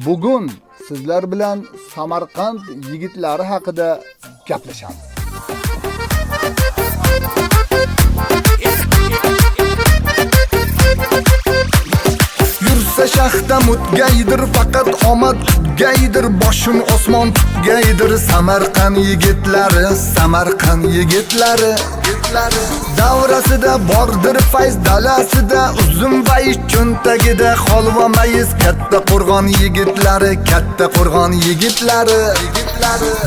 Bugun sizlar bilan Samarqand yigitlari haqida gaplashamiz. Yursa shahda mutgaydir, faqat omad tutgaydir, boshim osmon tutgaydir. Samarqand yigitlari, Samarqand yigitlari. Davrasida bordir fayz, dalasida uzun va cho'ntagida holva mayiz. Katta Qo'rg'on yigitlari, Katta Qo'rg'on yigitlari.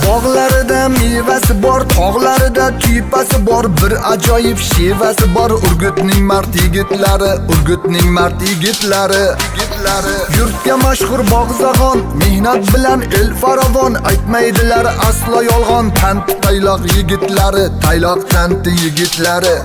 Bog'larida mevasi bor, tog'larida tuypasi bor, bir ajoyib shevasi bor. Urgutning mard yigitlari, Urgutning mard yigitlari. Yurtga mashhur Bog'zag'on, mehnat bilan el farovon, aytmaydilar aslo yolg'on. Tant Tayloq yigitlari, Tayloq tant yigitlari.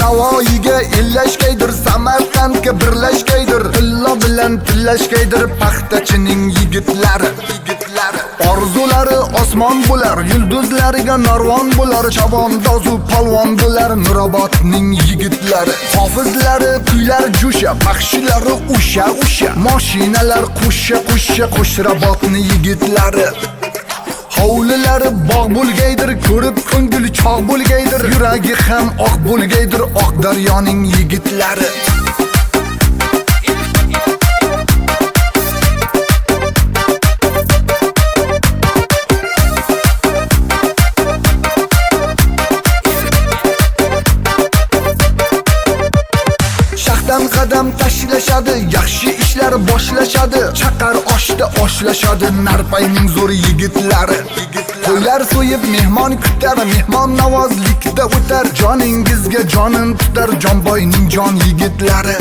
Navoiyga illashgaydir, Samarqandga birlashgaydir, tilla bilan tillashgaydir paxtachining yigitlari. Orzulari osmon bo'lar, yulduzlariga narvon bo'lar, chavandozu polvon bo'lar Nurobodning yigitlari. Hofizlari kuylar jo'sha, baxshilari o'sha, mashinalar qo'sha, Qo'shrabotning yigitlari. Hovlilari bog' bo'lgaydir, ko'rib ko'ngil chog' bo'lgaydir, yuragi ham oq bo'lgaydir Oq daryoning yigitlari. Shahdan qadam tashlashadi, yaxshi ishlar boshlashadi, chaqar oshda oshlashadi Narpayning zo'r yigitlari. Qo'ylar so'yib mehmon kutar, mehmon navozlikda o'tar, joningizga jonin tutar Jonboyning jon yigitlari.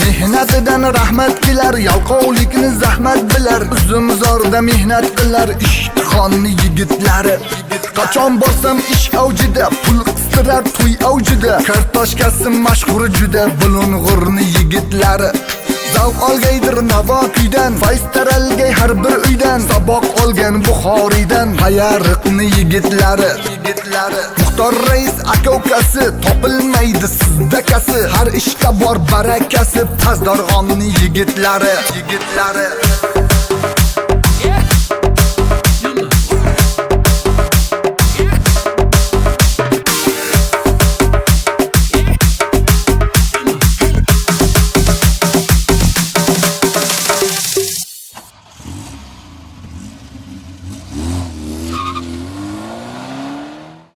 Mehnatidan rahmat kelar, yalqovlikni zahmat bilar, uzumzorda mehnat qilar Ishtixonni yigitlari. Qachon borsam ish avjida, pul qistirar to'y avjida, kartoshkasi mashhur juda Bulung'urni yigitlari. Zavq olgaydir navo kuydan, fayz taralgay har bir uydan, saboq olgan Buxoriydan Hayariqni yigitlari. Muxtor rais aka-ukasi, topilmaydi sizdakasi, har ishda bor barakasi Tazdorg'onni yigitlari.